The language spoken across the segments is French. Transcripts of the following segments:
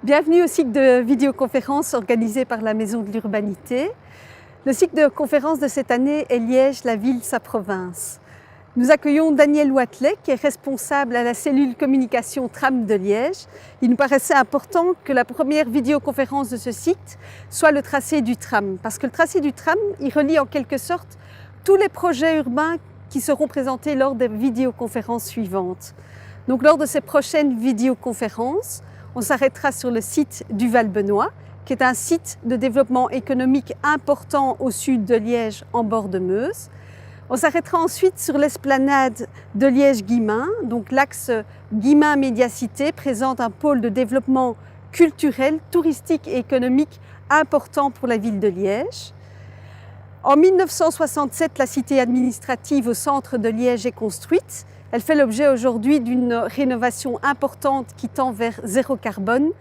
Bienvenue au cycle de vidéoconférences organisé par la Maison de l'Urbanité. Le cycle de conférences de cette année est Liège, la ville, sa province. Nous accueillons Daniel Wathelet, qui est responsable à la cellule communication tram de Liège. Il nous paraissait important que la première vidéoconférence de ce site soit le tracé du tram, parce que le tracé du tram, il relie en quelque sorte tous les projets urbains qui seront présentés lors des vidéoconférences suivantes. Donc lors de ces prochaines vidéoconférences, on s'arrêtera sur le site du Val-Benoît, qui est un site de développement économique important au sud de Liège, en bord de Meuse. On s'arrêtera ensuite sur l'esplanade de Liège-Guimain. Donc l'axe Guimain-Médiacité présente un pôle de développement culturel, touristique et économique important pour la ville de Liège. En 1967, la cité administrative au centre de Liège est construite. Elle fait l'objet aujourd'hui d'une rénovation importante qui tend vers zéro carbone.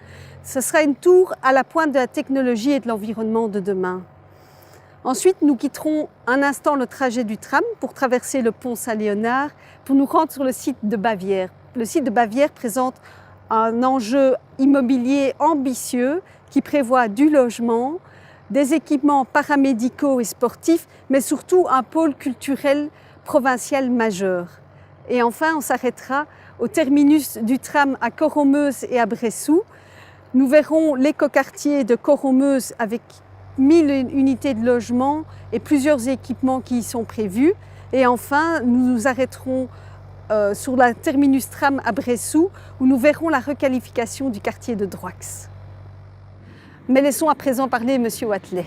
Ce sera une tour à la pointe de la technologie et de l'environnement de demain. Ensuite, nous quitterons un instant le trajet du tram pour traverser le pont Saint-Léonard pour nous rendre sur le site de Bavière. Le site de Bavière présente un enjeu immobilier ambitieux qui prévoit du logement, des équipements paramédicaux et sportifs, mais surtout un pôle culturel provincial majeur. Et enfin, on s'arrêtera au terminus du tram à Coron-Meuse et à Bressou. Nous verrons l'écoquartier de Coron-Meuse avec 1000 unités de logement et plusieurs équipements qui y sont prévus. Et enfin, nous nous arrêterons sur la terminus tram à Bressou, où nous verrons la requalification du quartier de Droix. Mais laissons à présent parler M. Wathelet.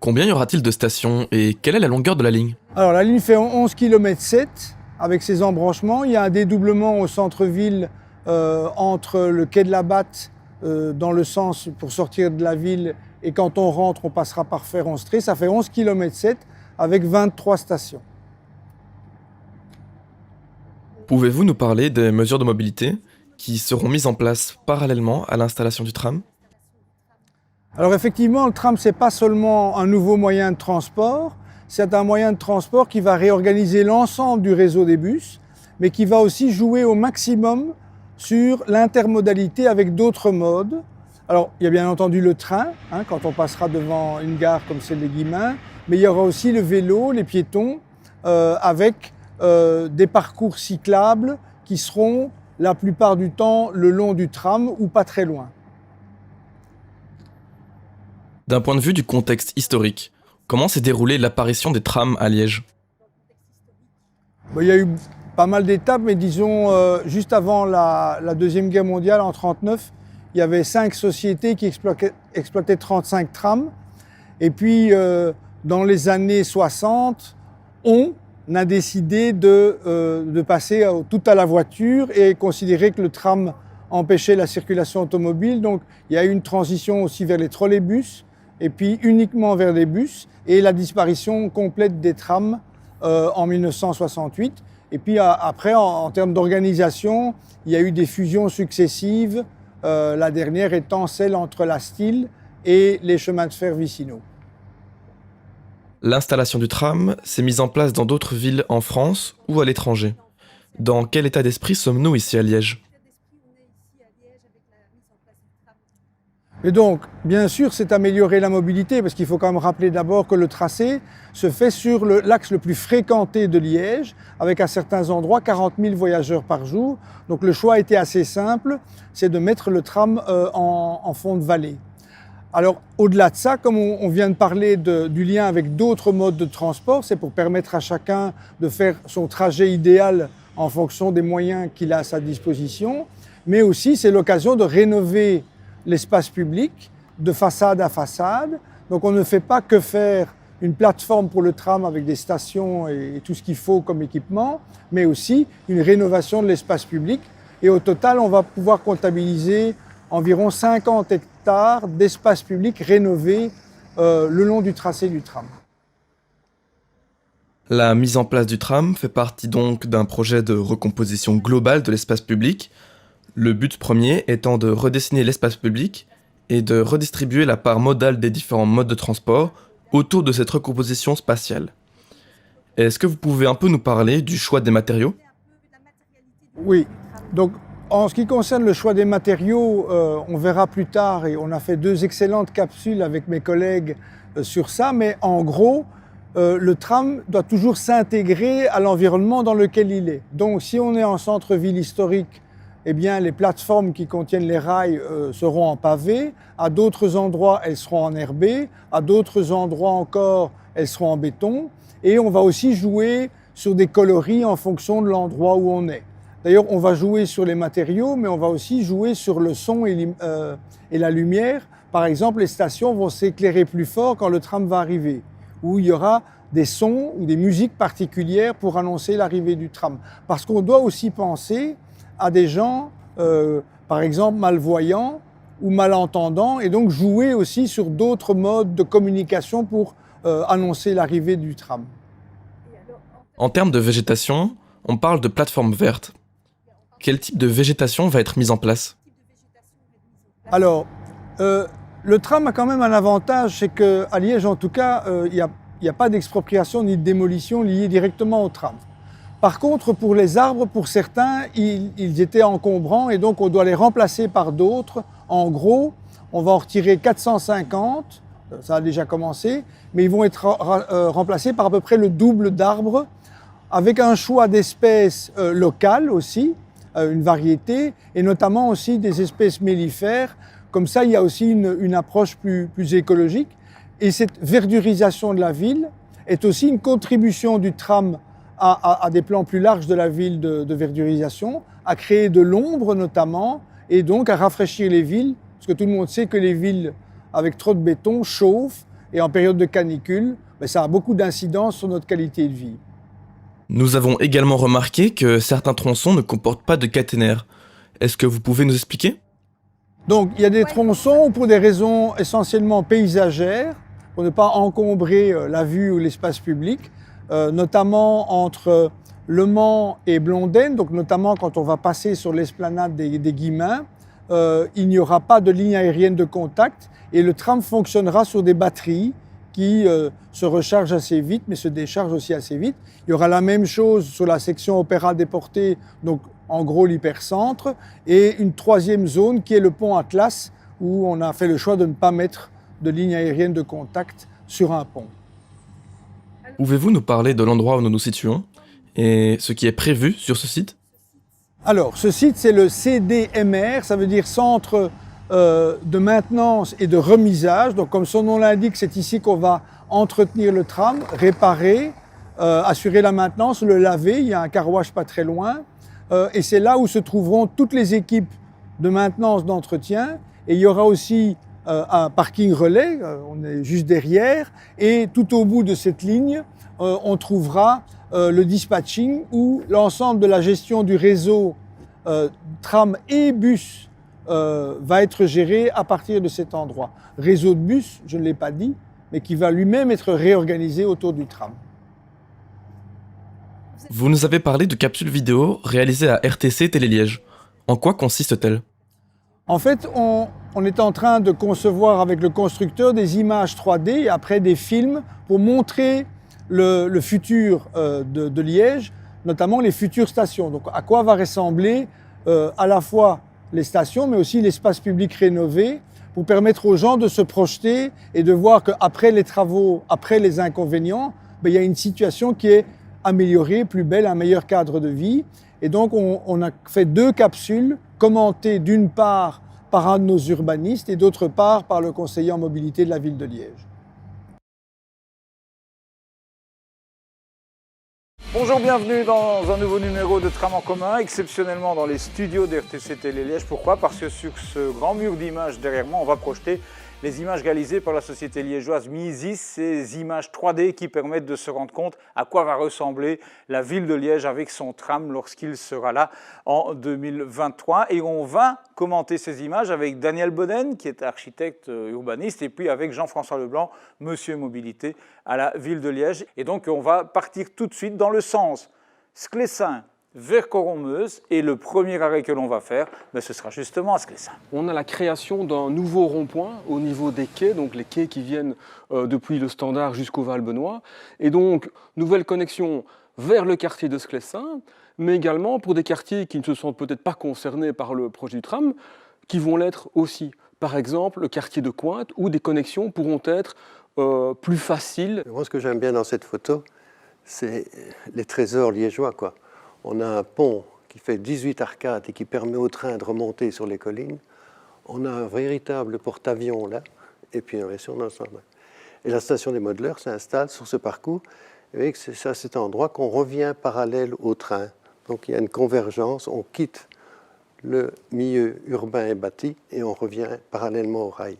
Combien y aura-t-il de stations et quelle est la longueur de la ligne? Alors la ligne fait 11 km 7 avec ses embranchements. Il y a un dédoublement au centre-ville entre le quai de la Batte dans le sens pour sortir de la ville, et quand on rentre, on passera par Féronstrée. Ça fait 11 km 7 avec 23 stations. Pouvez-vous nous parler des mesures de mobilité qui seront mises en place parallèlement à l'installation du tram? Alors effectivement, le tram, ce n'est pas seulement un nouveau moyen de transport, c'est un moyen de transport qui va réorganiser l'ensemble du réseau des bus, mais qui va aussi jouer au maximum sur l'intermodalité avec d'autres modes. Alors, il y a bien entendu le train, quand on passera devant une gare comme celle de Guimain, mais il y aura aussi le vélo, les piétons, avec des parcours cyclables qui seront la plupart du temps le long du tram ou pas très loin. D'un point de vue du contexte historique, comment s'est déroulée l'apparition des trams à Liège? Il y a eu pas mal d'étapes, mais disons, juste avant la Deuxième Guerre mondiale, en 1939, il y avait 5 sociétés qui exploitaient 35 trams. Et puis, dans les années 60, on a décidé de passer tout à la voiture et considérer que le tram empêchait la circulation automobile. Donc, il y a eu une transition aussi vers les trolleybus, et puis uniquement vers les bus, et la disparition complète des trams en 1968. Et puis après, en termes d'organisation, il y a eu des fusions successives, la dernière étant celle entre la Stille et les chemins de fer vicinaux. L'installation du tram s'est mise en place dans d'autres villes en France ou à l'étranger. Dans quel état d'esprit sommes-nous ici à Liège? Et donc, bien sûr, c'est améliorer la mobilité, parce qu'il faut quand même rappeler d'abord que le tracé se fait sur l'axe le plus fréquenté de Liège, avec à certains endroits 40 000 voyageurs par jour. Donc le choix était assez simple, c'est de mettre le tram en fond de vallée. Alors, au-delà de ça, comme on vient de parler du lien avec d'autres modes de transport, c'est pour permettre à chacun de faire son trajet idéal en fonction des moyens qu'il a à sa disposition, mais aussi c'est l'occasion de rénover l'espace public de façade à façade. Donc on ne fait pas que faire une plateforme pour le tram avec des stations et tout ce qu'il faut comme équipement, mais aussi une rénovation de l'espace public. Et au total, on va pouvoir comptabiliser environ 50 hectares d'espace public rénovés le long du tracé du tram. La mise en place du tram fait partie donc d'un projet de recomposition globale de l'espace public. Le but premier étant de redessiner l'espace public et de redistribuer la part modale des différents modes de transport autour de cette recomposition spatiale. Est-ce que vous pouvez un peu nous parler du choix des matériaux? Oui, donc En ce qui concerne le choix des matériaux, on verra plus tard, et on a fait 2 excellentes capsules avec mes collègues sur ça, mais en gros, le tram doit toujours s'intégrer à l'environnement dans lequel il est. Donc si on est en centre-ville historique, eh bien, les plateformes qui contiennent les rails seront en pavé, à d'autres endroits elles seront en herbé, à d'autres endroits encore elles seront en béton, et on va aussi jouer sur des coloris en fonction de l'endroit où on est. D'ailleurs, on va jouer sur les matériaux, mais on va aussi jouer sur le son et la lumière. Par exemple, les stations vont s'éclairer plus fort quand le tram va arriver, où il y aura des sons ou des musiques particulières pour annoncer l'arrivée du tram. Parce qu'on doit aussi penser à des gens, par exemple, malvoyants ou malentendants, et donc jouer aussi sur d'autres modes de communication pour annoncer l'arrivée du tram. En termes de végétation, on parle de plateforme verte. Quel type de végétation va être mise en place? Alors, le tram a quand même un avantage, c'est qu'à Liège, en tout cas, il n'y a pas d'expropriation ni de démolition liée directement au tram. Par contre, pour les arbres, pour certains, ils étaient encombrants et donc on doit les remplacer par d'autres. En gros, on va en retirer 450, ça a déjà commencé, mais ils vont être remplacés par à peu près le double d'arbres, avec un choix d'espèces locales aussi, une variété, et notamment aussi des espèces mellifères. Comme ça, il y a aussi une approche plus écologique. Et cette verdurisation de la ville est aussi une contribution du tram à des plans plus larges de la ville de verdurisation, à créer de l'ombre notamment, et donc à rafraîchir les villes, parce que tout le monde sait que les villes avec trop de béton chauffent, et en période de canicule, ça a beaucoup d'incidence sur notre qualité de vie. Nous avons également remarqué que certains tronçons ne comportent pas de caténaire. Est-ce que vous pouvez nous expliquer? Donc il y a des tronçons pour des raisons essentiellement paysagères, pour ne pas encombrer la vue ou l'espace public, notamment entre Le Mans et Blondène, donc notamment quand on va passer sur l'esplanade des Guillemins, il n'y aura pas de ligne aérienne de contact et le tram fonctionnera sur des batteries qui se rechargent assez vite, mais se déchargent aussi assez vite. Il y aura la même chose sur la section Opéra Déporté, donc en gros l'hypercentre, et une troisième zone qui est le pont Atlas, où on a fait le choix de ne pas mettre de ligne aérienne de contact sur un pont. Pouvez-vous nous parler de l'endroit où nous nous situons et ce qui est prévu sur ce site? Alors, ce site, c'est le CDMR, ça veut dire Centre de maintenance et de remisage. Donc, comme son nom l'indique, c'est ici qu'on va entretenir le tram, réparer, assurer la maintenance, le laver. Il y a un car wash pas très loin. Et c'est là où se trouveront toutes les équipes de maintenance, d'entretien. Et il y aura aussi un parking relais, on est juste derrière. Et tout au bout de cette ligne, on trouvera le dispatching où l'ensemble de la gestion du réseau tram et bus va être géré à partir de cet endroit. Réseau de bus, je ne l'ai pas dit, mais qui va lui-même être réorganisé autour du tram. Vous nous avez parlé de capsules vidéo réalisées à RTC Télé-Liège. En quoi consiste-t-elle? En fait, on est en train de concevoir avec le constructeur des images 3D et après des films pour montrer le futur de Liège, notamment les futures stations. Donc à quoi va ressembler à la fois les stations, mais aussi l'espace public rénové, pour permettre aux gens de se projeter et de voir qu'après les travaux, après les inconvénients, il y a une situation qui est améliorée, plus belle, un meilleur cadre de vie. Et donc on a fait 2 capsules commentées d'une part par un de nos urbanistes et d'autre part par le conseiller en mobilité de la ville de Liège. Bonjour, bienvenue dans un nouveau numéro de Tram en commun, exceptionnellement dans les studios d'RTC Télé-Liège. Pourquoi? Parce que sur ce grand mur d'images derrière moi, on va projeter les images réalisées par la société liégeoise Misis, ces images 3D qui permettent de se rendre compte à quoi va ressembler la ville de Liège avec son tram lorsqu'il sera là en 2023. Et on va commenter ces images avec Daniel Boden, qui est architecte urbaniste, et puis avec Jean-François Leblanc, monsieur mobilité à la ville de Liège. Et donc on va partir tout de suite dans le sens Sclessin vers Coron-Meuse, et le premier arrêt que l'on va faire, ce sera justement à Sclessin. On a la création d'un nouveau rond-point au niveau des quais, donc les quais qui viennent depuis le Standard jusqu'au Val-Benoît, et donc nouvelle connexion vers le quartier de Sclessin, mais également pour des quartiers qui ne se sentent peut-être pas concernés par le projet du tram, qui vont l'être aussi. Par exemple, le quartier de Cointe, où des connexions pourront être plus faciles. Moi, ce que j'aime bien dans cette photo, c'est les trésors liégeois, quoi. On a un pont qui fait 18 arcades et qui permet au train de remonter sur les collines. On a un véritable porte-avions là, et puis bien sûr, et la station des modeleurs s'installe sur ce parcours. Et c'est à cet endroit qu'on revient parallèle au train. Donc il y a une convergence, on quitte le milieu urbain et bâti et on revient parallèlement au rail.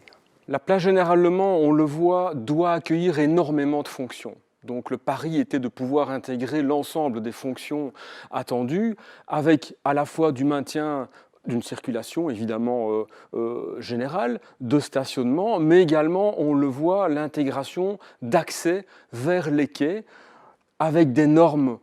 La place généralement, on le voit, doit accueillir énormément de fonctions. Donc le pari était de pouvoir intégrer l'ensemble des fonctions attendues avec à la fois du maintien d'une circulation évidemment générale, de stationnement, mais également, on le voit, l'intégration d'accès vers les quais avec des normes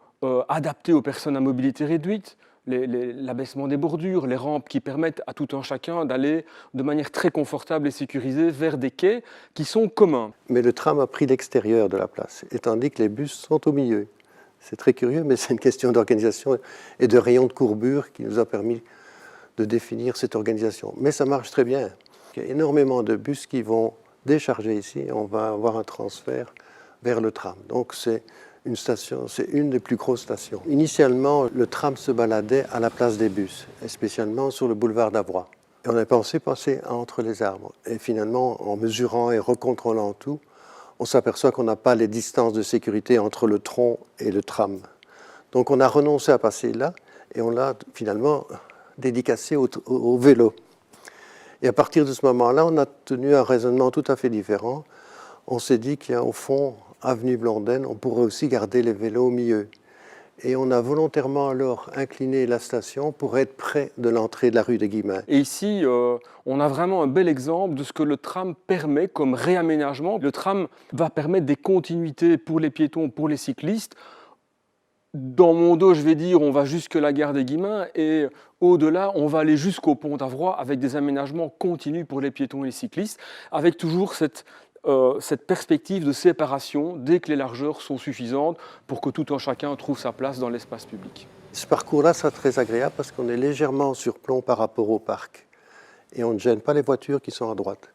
adaptées aux personnes à mobilité réduite, l'abaissement des bordures, les rampes qui permettent à tout un chacun d'aller de manière très confortable et sécurisée vers des quais qui sont communs. Mais le tram a pris l'extérieur de la place, et tandis que les bus sont au milieu. C'est très curieux, mais c'est une question d'organisation et de rayon de courbure qui nous a permis de définir cette organisation. Mais ça marche très bien. Il y a énormément de bus qui vont décharger ici et on va avoir un transfert vers le tram. Donc c'est une station, c'est une des plus grosses stations. Initialement, le tram se baladait à la place des bus, et spécialement sur le boulevard d'Avroy. Et on a pensé passer entre les arbres. Et finalement, en mesurant et recontrôlant tout, on s'aperçoit qu'on n'a pas les distances de sécurité entre le tronc et le tram. Donc on a renoncé à passer là et on l'a finalement dédicacé au vélo. Et à partir de ce moment-là, on a tenu un raisonnement tout à fait différent. On s'est dit qu'il y a au fond, avenue Blondin, on pourrait aussi garder les vélos au milieu. Et on a volontairement alors incliné la station pour être près de l'entrée de la rue des Guillemins. Et ici, on a vraiment un bel exemple de ce que le tram permet comme réaménagement. Le tram va permettre des continuités pour les piétons, pour les cyclistes. Dans mon dos, je vais dire, on va jusque la gare des Guillemins et au-delà, on va aller jusqu'au pont d'Avroy avec des aménagements continus pour les piétons et les cyclistes, avec toujours cette perspective de séparation dès que les largeurs sont suffisantes pour que tout un chacun trouve sa place dans l'espace public. Ce parcours-là sera très agréable parce qu'on est légèrement sur plomb par rapport au parc et on ne gêne pas les voitures qui sont à droite.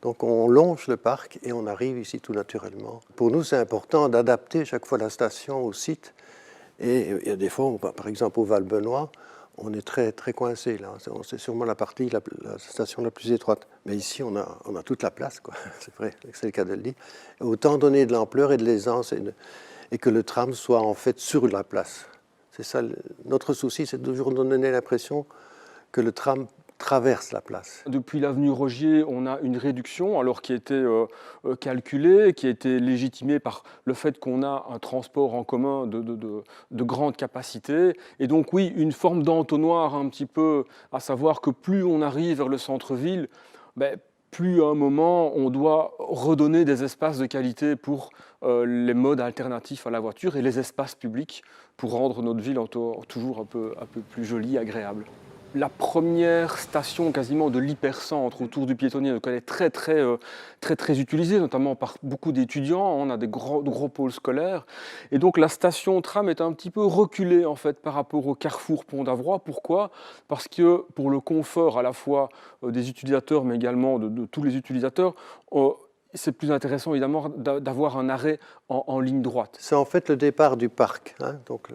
Donc on longe le parc et on arrive ici tout naturellement. Pour nous, c'est important d'adapter chaque fois la station au site. Et il y a des fois, par exemple au Val-Benoît, on est très, très coincé là. C'est sûrement la partie, la station la plus étroite. Mais ici, on a toute la place, quoi. C'est vrai, c'est le cas de le dire. Et autant donner de l'ampleur et de l'aisance et que le tram soit en fait sur la place. C'est ça, notre souci, c'est toujours de donner l'impression que le tram traverse la place. Depuis l'avenue Rogier, on a une réduction alors qui a été calculée, qui a été légitimée par le fait qu'on a un transport en commun de grande capacité. Et donc oui, une forme d'entonnoir un petit peu, à savoir que plus on arrive vers le centre-ville, plus à un moment on doit redonner des espaces de qualité pour les modes alternatifs à la voiture et les espaces publics pour rendre notre ville toujours un peu plus jolie, agréable. La première station quasiment de l'hypercentre autour du piétonnier, donc elle est très utilisée, notamment par beaucoup d'étudiants. On a des gros pôles scolaires. Et donc la station tram est un petit peu reculée en fait par rapport au carrefour Pont d'Avroy. Pourquoi? Parce que pour le confort à la fois des utilisateurs, mais également de tous les utilisateurs, c'est plus intéressant évidemment d'avoir un arrêt en ligne droite. C'est en fait le départ du parc. Donc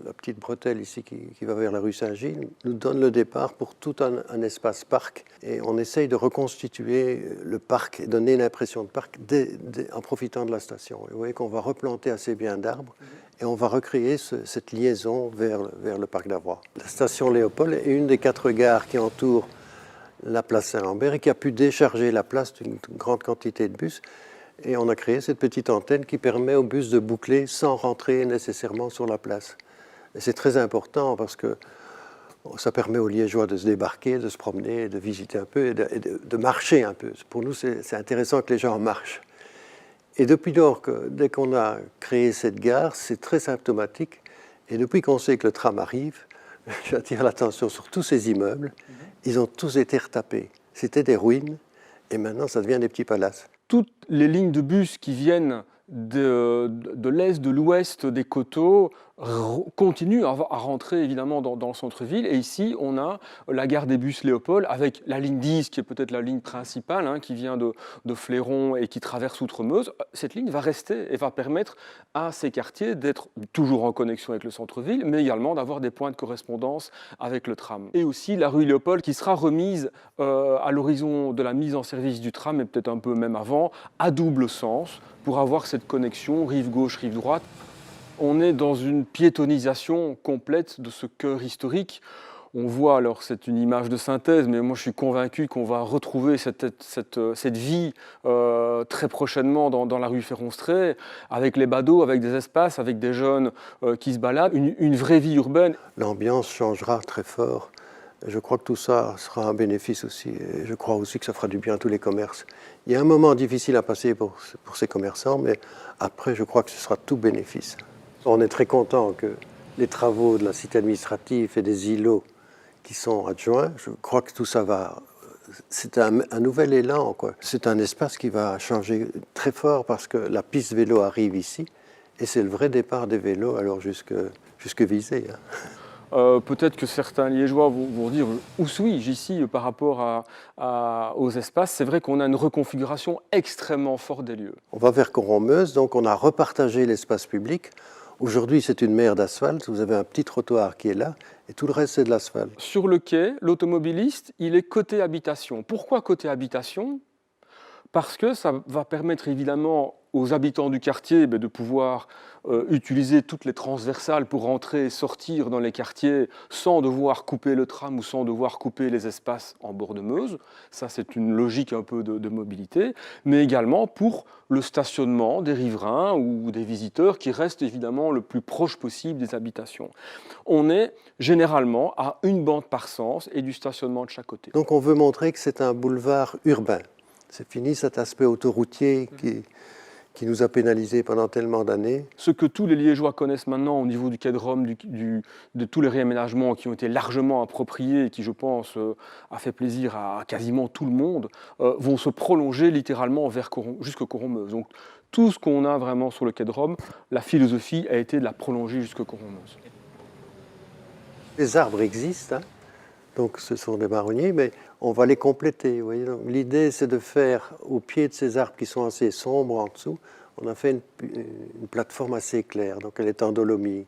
la petite bretelle ici qui va vers la rue Saint-Gilles nous donne le départ pour tout un espace parc. Et on essaye de reconstituer le parc et donner l'impression de parc en profitant de la station. Et vous voyez qu'on va replanter assez bien d'arbres et on va recréer cette liaison vers le parc d'Avroy. La station Léopold est une des 4 gares qui entourent la place Saint-Lambert et qui a pu décharger la place d'une grande quantité de bus. Et on a créé cette petite antenne qui permet aux bus de boucler sans rentrer nécessairement sur la place. Et c'est très important parce que ça permet aux Liégeois de se débarquer, de se promener, de visiter un peu et de marcher un peu. Pour nous, c'est intéressant que les gens marchent. Et depuis lors, dès qu'on a créé cette gare, c'est très symptomatique. Et depuis qu'on sait que le tram arrive, j'attire l'attention sur tous ces immeubles. Ils ont tous été retapés. C'était des ruines et maintenant ça devient des petits palaces. Toutes les lignes de bus qui viennent de l'est, de l'ouest des Coteaux continue à rentrer évidemment dans le centre-ville. Et ici, on a la gare des bus Léopold avec la ligne 10, qui est peut-être la ligne principale, hein, qui vient de Fléron et qui traverse Outremeuse. Cette ligne va rester et va permettre à ces quartiers d'être toujours en connexion avec le centre-ville, mais également d'avoir des points de correspondance avec le tram. Et aussi la rue Léopold qui sera remise à l'horizon de la mise en service du tram, et peut-être un peu même avant, à double sens, pour avoir cette connexion rive gauche, rive droite. On est dans une piétonisation complète de ce cœur historique. On voit, alors c'est une image de synthèse, mais moi je suis convaincu qu'on va retrouver cette vie très prochainement dans la rue Féronstrée, avec les badauds, avec des espaces, avec des jeunes qui se baladent, une vraie vie urbaine. L'ambiance changera très fort. Je crois que tout ça sera un bénéfice aussi. Et je crois aussi que ça fera du bien à tous les commerces. Il y a un moment difficile à passer pour ces commerçants, mais après je crois que ce sera tout bénéfice. On est très content que les travaux de la cité administrative et des îlots qui sont adjoints, je crois que tout ça va... C'est un nouvel élan, quoi. C'est un espace qui va changer très fort parce que la piste vélo arrive ici et c'est le vrai départ des vélos, alors jusque Visé. Hein. Peut-être que certains Liégeois vont dire où suis-je ici par rapport aux espaces. C'est vrai qu'on a une reconfiguration extrêmement forte des lieux. On va vers Coron-Meuse, donc on a repartagé l'espace public. Aujourd'hui, c'est une mer d'asphalte. Vous avez un petit trottoir qui est là et tout le reste, c'est de l'asphalte. Sur le quai, l'automobiliste, il est côté habitation. Pourquoi côté habitation ? Parce que ça va permettre évidemment aux habitants du quartier de pouvoir utiliser toutes les transversales pour entrer et sortir dans les quartiers sans devoir couper le tram ou sans devoir couper les espaces en bord de Meuse. Ça, c'est une logique un peu de mobilité, mais également pour le stationnement des riverains ou des visiteurs qui restent évidemment le plus proche possible des habitations. On est généralement à une bande par sens et du stationnement de chaque côté. Donc on veut montrer que c'est un boulevard urbain. C'est fini cet aspect autoroutier qui nous a pénalisés pendant tellement d'années. Ce que tous les Liégeois connaissent maintenant au niveau du quai de Rome, de tous les réaménagements qui ont été largement appropriés et qui, je pense, a fait plaisir à quasiment tout le monde, vont se prolonger littéralement jusqu'à Coron-Meuse. Donc tout ce qu'on a vraiment sur le quai de Rome, la philosophie a été de la prolonger jusqu'à Coron-Meuse. Les arbres existent, hein. Donc ce sont des marronniers, mais on va les compléter. L'idée, c'est de faire, au pied de ces arbres qui sont assez sombres en dessous, on a fait une plateforme assez claire, donc elle est en dolomie.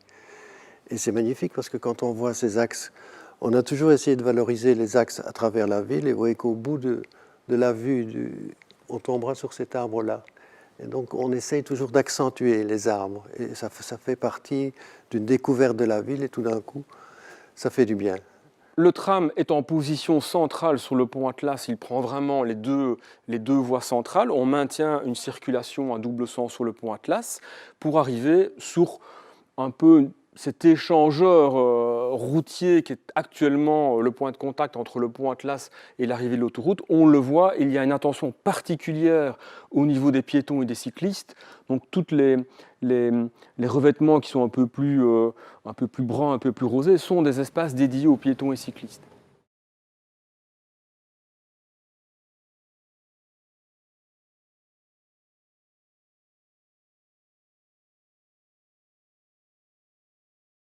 Et c'est magnifique parce que quand on voit ces axes, on a toujours essayé de valoriser les axes à travers la ville, et vous voyez qu'au bout de la vue, on tombera sur cet arbre-là. Et donc on essaye toujours d'accentuer les arbres, et ça fait partie d'une découverte de la ville, et tout d'un coup, ça fait du bien. Le tram est en position centrale sur le pont Atlas, il prend vraiment les deux voies centrales. On maintient une circulation à double sens sur le pont Atlas pour arriver sur un peu cet échangeur routier qui est actuellement le point de contact entre le pont Atlas et l'arrivée de l'autoroute. On le voit, il y a une attention particulière au niveau des piétons et des cyclistes. Donc toutes les revêtements qui sont un peu plus bruns, un peu plus rosés, sont des espaces dédiés aux piétons et cyclistes.